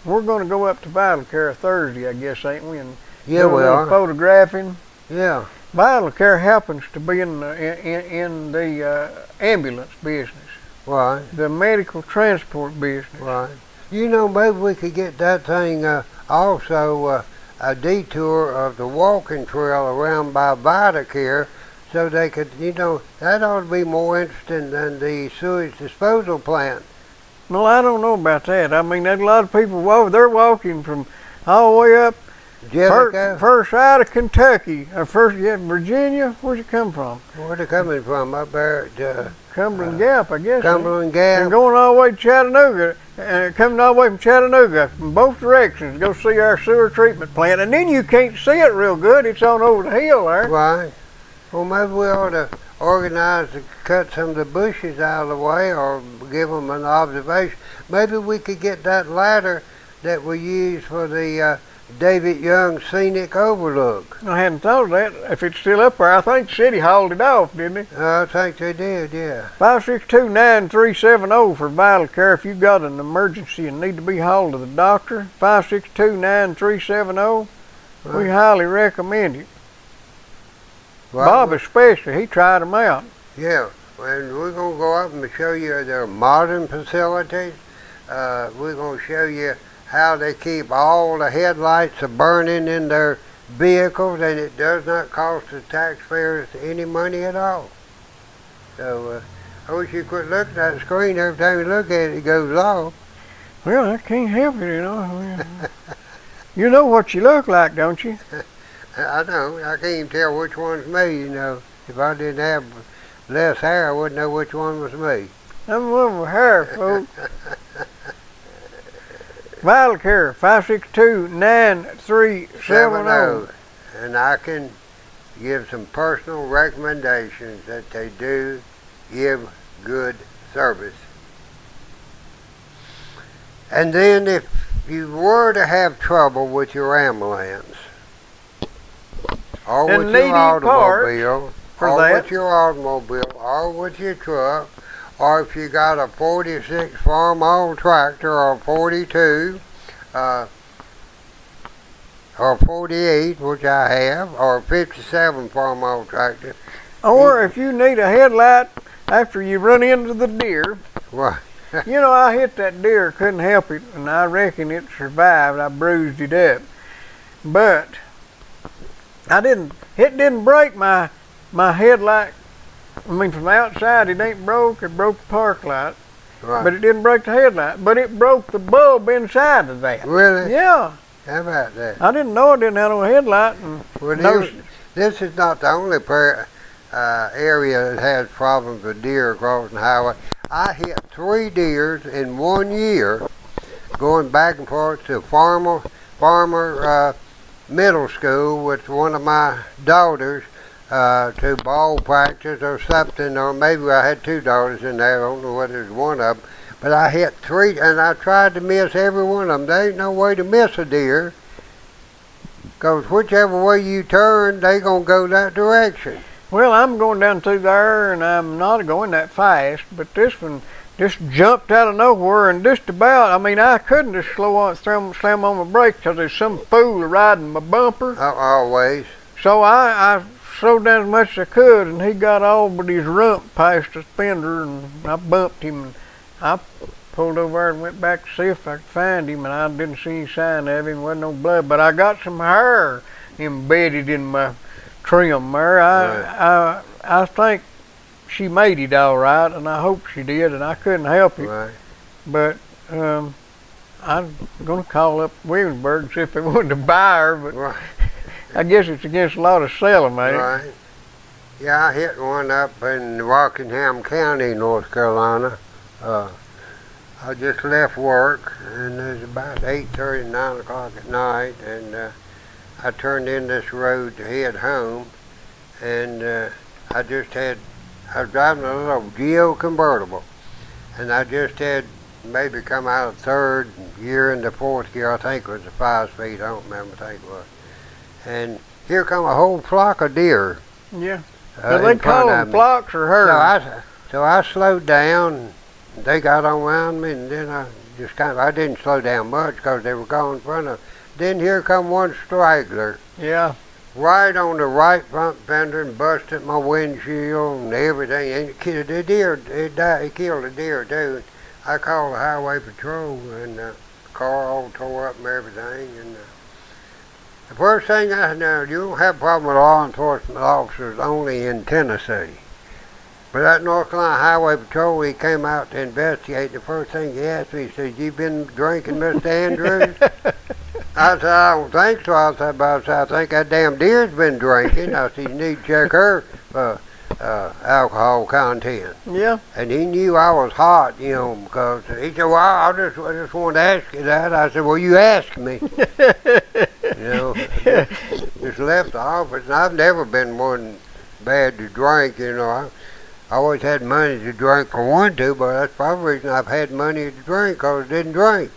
We're going to go up to Vital Care Thursday, I guess, ain't we? And yeah, we are. Photographing. Yeah. Vital Care happens to be in the ambulance business, Right. the medical transport business. Right. You know, maybe we could get that thing also a detour of the walking trail around by Vitacare, so they could, you know, that ought to be more interesting than the sewage disposal plant. Well, I don't know about that. I mean, there's a lot of people they're walking from all the way up first side of Kentucky, Virginia. Where's it come from? Where's it coming from? Up there at Cumberland Gap, I guess. Cumberland Gap. And going all the way to Chattanooga, and coming all the way from Chattanooga from both directions, go see our sewer treatment plant. And then you can't see it real good. It's on over the hill there. Right. Well, maybe we ought to organize to cut some of the bushes out of the way or give them an observation. Maybe we could get that ladder that we use for the David Young Scenic Overlook. I hadn't thought of that. If it's still up there, I think the city hauled it off, didn't it? I think they did, yeah. 562-9370 for Vital Care. If you've got an emergency and need to be hauled to the doctor, 562-9370. Right. We highly recommend it. Well, Bob especially, he tried them out. Yeah, and we're going to go up and show you their modern facilities. We're going to show you how they keep all the headlights burning in their vehicles, and it does not cost the taxpayers any money at all. So I wish you quit looking at the screen. Every time you look at it, it goes off. Well, I can't help it, you know. You know what you look like, don't you? I know. I can't even tell which one's me, you know. If I didn't have less hair, I wouldn't know which one was me. I'm one with hair, folks. Vital Care, 562-9370. And I can give some personal recommendations that they do give good service. And then if you were to have trouble with your ambulance, or with your automobile, with your automobile, or with your truck, or if you got a 46 farm-owned tractor, or 42, or 48, which I have, or 57 farm-owned tractor. Or if you need a headlight after you run into the deer. Right. You know, I hit that deer, couldn't help it, and I reckon it survived. I bruised it up. But it didn't break my headlight. I mean, from the outside, it ain't broke. It broke the park light. Right. But it didn't break the headlight. But it broke the bulb inside of that. Really? Yeah. How about that? I didn't know it didn't have no headlight. And well, this is not the only area that has problems with deer crossing the highway. I hit 3 deers in 1 year going back and forth to farmer middle school with one of my daughters to ball practice or something, or maybe I had 2 daughters in there. I don't know whether it was one of them. But I hit 3, and I tried to miss every one of them. There ain't no way to miss a deer, because whichever way you turn, they going to go that direction. Well, I'm going down through there, and I'm not going that fast, but this one just jumped out of nowhere, and just about, I mean, I couldn't just slam on my brakes because there's some fool riding my bumper. Always. So I slowed down as much as I could, and he got all but his rump past the fender, and I bumped him, and I pulled over there and went back to see if I could find him, and I didn't see any sign of him. Wasn't no blood, but I got some hair embedded in my trim there. I think she made it all right, and I hope she did, and I couldn't help it. Right. But I'm going to call up Williamsburg and see if they wanted to buy her, but Right. I guess it's against the law to sell them, ain't it? Right. Yeah, I hit one up in Rockingham County, North Carolina. I just left work, and it was about 8:30, 9 o'clock at night, and I turned in this road to head home, and I was driving a little Geo convertible, and I just had maybe come out of 3rd gear into 4th gear. I think it was a 5-speed, I don't remember, I think it was. And here come a whole flock of deer. Yeah. Do they call them flocks or herds? So I slowed down. They got on around me, and then I didn't slow down much because they were going in front of. Then here come one straggler. Yeah. right on the right front fender and busted my windshield and everything. And it killed a deer. It killed a deer too. I called the highway patrol and the car all tore up and everything. And the first thing I know, you don't have a problem with law enforcement officers only in Tennessee. But that North Carolina Highway Patrol, he came out to investigate. The first thing he asked me, he said, "You been drinking, Mr. Andrews?" I said, "I don't think so." I said, "But I think that damn deer's been drinking." I said, "You need to check her alcohol content." Yeah. And he knew I was hot, you know, because he said, "Well, I just wanted to ask you that." I said, "Well, you asked me." You know, just left the office, and I've never been one bad to drink, you know. I always had money to drink for one to, but that's probably the reason I've had money to drink, because I didn't drink.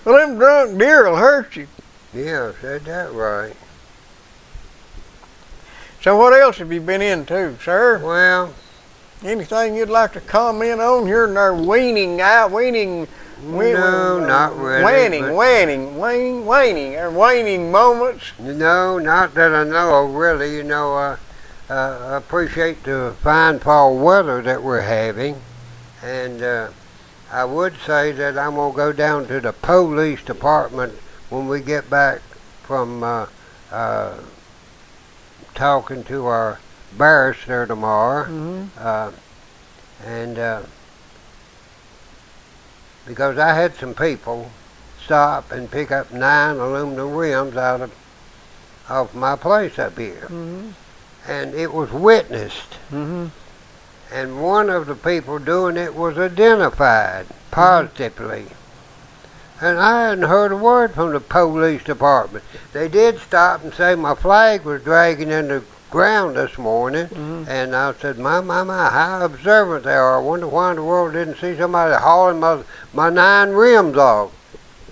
Well, them drunk deer will hurt you. Yeah, said that right. So what else have you been into, sir? Well, Anything you'd like to comment on? You're in there weaning, no, not really. waning moments. No, not that I know of, really. You know, I appreciate the fine fall weather that we're having, and I would say that I'm going to go down to the police department when we get back from talking to our barrister tomorrow. Mm-hmm. Because I had some people stop and pick up 9 aluminum rims off my place up here. Mm-hmm. And it was witnessed. Mm-hmm. And one of the people doing it was identified positively. And I hadn't heard a word from the police department. They did stop and say my flag was dragging in the ground this morning. Mm-hmm. And I said, my, how observant they are. I wonder why in the world didn't see somebody hauling my 9 rims off.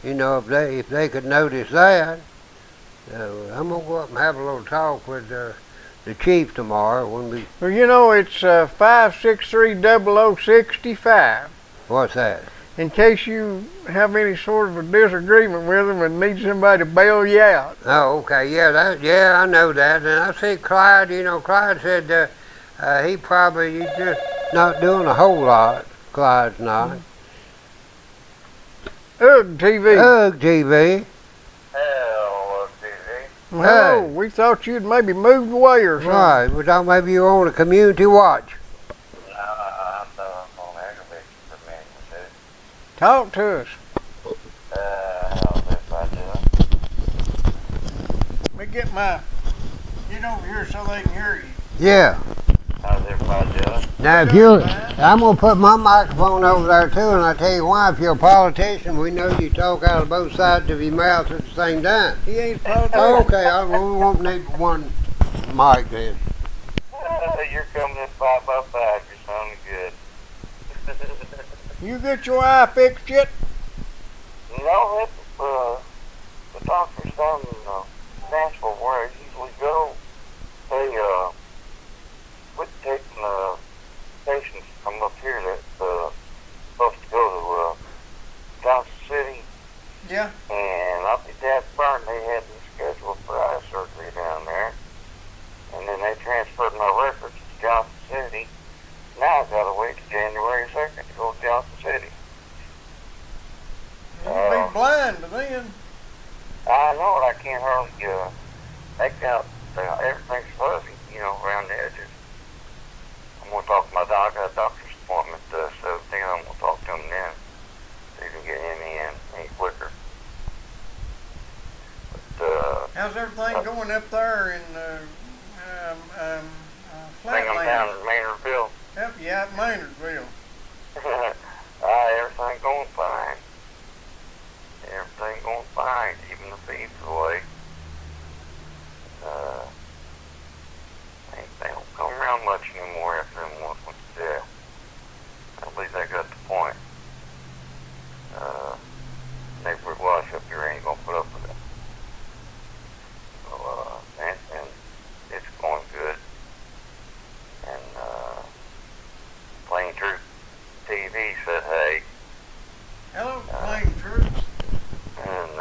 You know, if they could notice that. I'm going to go up and have a little talk with the chief tomorrow when we... Well, you know, it's 5630065. What's that? In case you have any sort of a disagreement with them and need somebody to bail you out. Oh, okay. Yeah, I know that. And I see Clyde, you know, Clyde said he's just not doing a whole lot. Clyde's not. Ugh, TV. Ugh, TV. Hello, TV. Well, Hey. we thought you'd maybe moved away or something. Right. We thought maybe you were on a community watch. I'm on aggravated for me. Talk to us. How's everybody doing? Let me get get over here so they can hear you. Yeah. How's everybody doing? Now, I'm going to put my microphone over there too, and I tell you why, if you're a politician, we know you talk out of both sides of your mouth at the same time. He ain't a politician. Okay, we won't need one mic then. You're coming in 5x5. You're sounding good. You get your eye fixed yet? No, the doctor's down in Nashville where I usually go. They quit taking patients from up here that supposed to go to Johnson City. Yeah. And up at that burn, they had me scheduled for eye surgery down there. And then they transferred my records to Johnson City. Now I've got to wait till January 2nd to go to Johnson City. You'll be blind by then. I know it. I can't hardly make out. Everything's fuzzy, you know, around the edges. I'm going to talk to my doctor. I got a doctor's appointment 17. I'm going to talk to him then. So you can get him in any quicker. But, How's everything going up there in bring them down Flatland? to Maynardville. Help you out in Maynardville. Everything going fine. Everything going fine. Keeping the feeds away. They don't come around much anymore after them once went to death. I believe they got the point. Neighborhood wash up here ain't gonna put up with it. So, and it's going good. And, Plain Truth TV said hey. Hello, Plain Truth. And,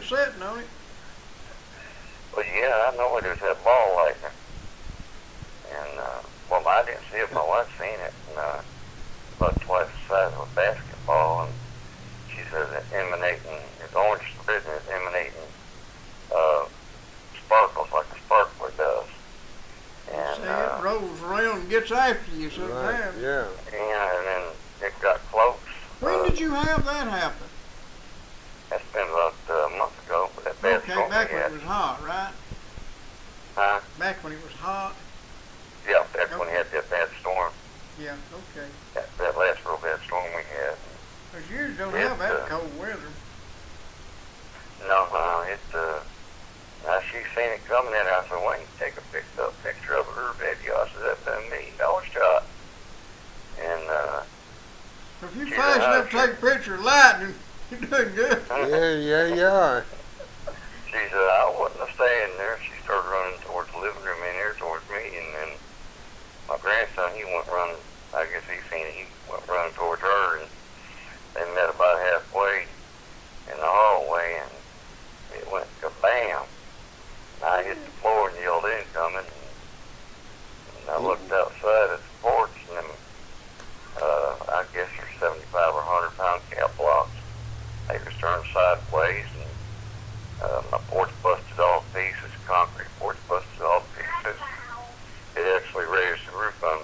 sitting on it. Well, yeah, I know it was that ball lightning. And, well, I didn't see it, my wife seen it. And, about twice the size of a basketball. And she says it's emanating, it's orange split and it's emanating sparkles like a sparkler does. And, see, it rolls around and gets after you sometimes. Right, yeah. and then it got close. When did you have that happen? That's been about a month ago, but that bad Okay, storm back we when had. it was hot, right? Huh? Back when it was hot? Yeah, that's when we had that bad storm. Yeah, okay. That last real bad storm we had. Because you don't have that cold weather. No, she seen it coming and I said, why don't you take a picture of her video? I said, that's $1 million shot. And, If you're she fast said, enough to take a picture of lightning, you're doing good. Yeah. she said, I wasn't staying there. She started running towards the living room in here towards me, and then my grandson, he went running, I guess he seen it, he went running towards her, and they met about halfway in the hallway, and it went kabam. And I hit the floor and yelled incoming, and I looked outside at the porch, and them, I guess they're 75 or 100 pound cap blocks. They was turned sideways, and my porch busted all to pieces, concrete porch busted all to pieces. It actually raised the roof on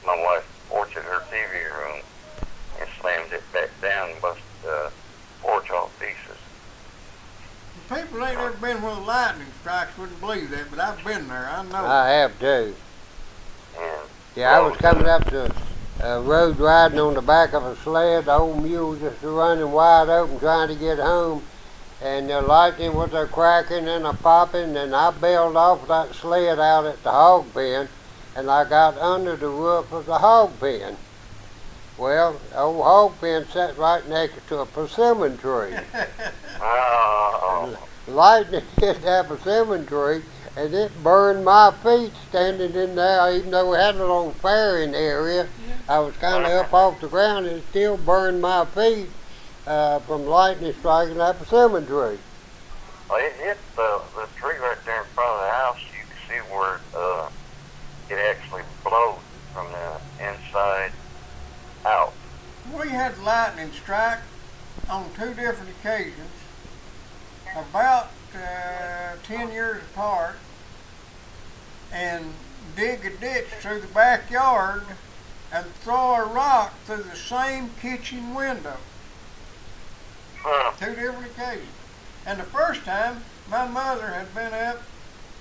my wife's porch in her TV room and slammed it back down and busted the porch all to pieces. People ain't ever been where the lightning strikes wouldn't believe that, but I've been there. I know. I have too. And Yeah, I was coming up the road riding on the back of a sled. The old mule just running wide open trying to get home. And the lightning was a cracking and a popping, and I bailed off that sled out at the hog pen, and I got under the roof of the hog pen. Well, the old hog pen sat right next to a persimmon tree. Lightning hit that persimmon tree, and it burned my feet standing in there, even though we had a little fairing area. I was kind of up off the ground, and it still burned my feet from lightning striking that persimmon tree. well, it hit the tree right there in front of the house. You can see where it actually blowed from the inside out. We had lightning strike on 2 different occasions, about 10 years apart, and dig a ditch through the backyard and throw a rock through the same kitchen window. 2 different occasions. And the first time, my mother had been up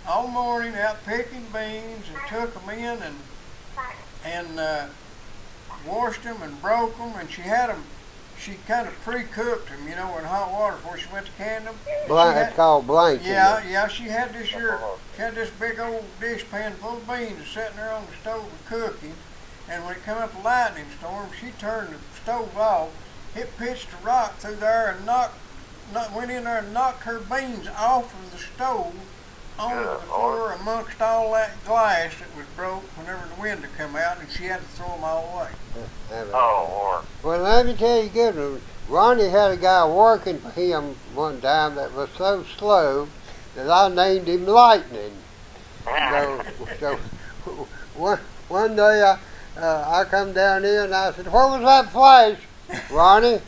all morning out picking beans and took them in and washed them and broke them, and she had them. She kind of pre-cooked them, in hot water before she went to can them. It's called blanking. Yeah. She had this big old dish pan full of beans sitting there on the stove cooking. And when it come up a lightning storm, she turned the stove off. It pitched a rock through there and went in there and knocked her beans off of the stove onto the floor amongst all that glass that was broke whenever the wind had come out, and she had to throw them all away. Oh, Lord. Well, let me tell you good news. Ronnie had a guy working for him one time that was so slow that I named him Lightning. So one day I come down here and I said, "What was that flash, Ronnie?"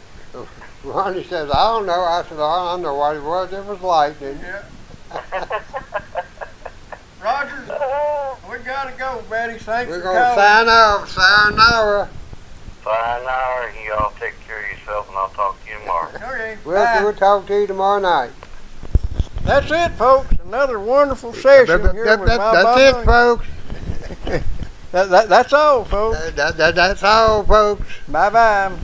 Ronnie says, "I don't know." I said, "I don't know what it was. It was lightning." Yeah. Roger, we gotta go, Betty. Thanks We're for going to calling. sign off. Sayonara. Sayonara. You all take care of yourself, and I'll talk to you tomorrow. Okay, bye. We'll talk to you tomorrow night. That's it, folks. Another wonderful session here with my That's it, folks. That's all, folks. That's all, folks. Bye-bye.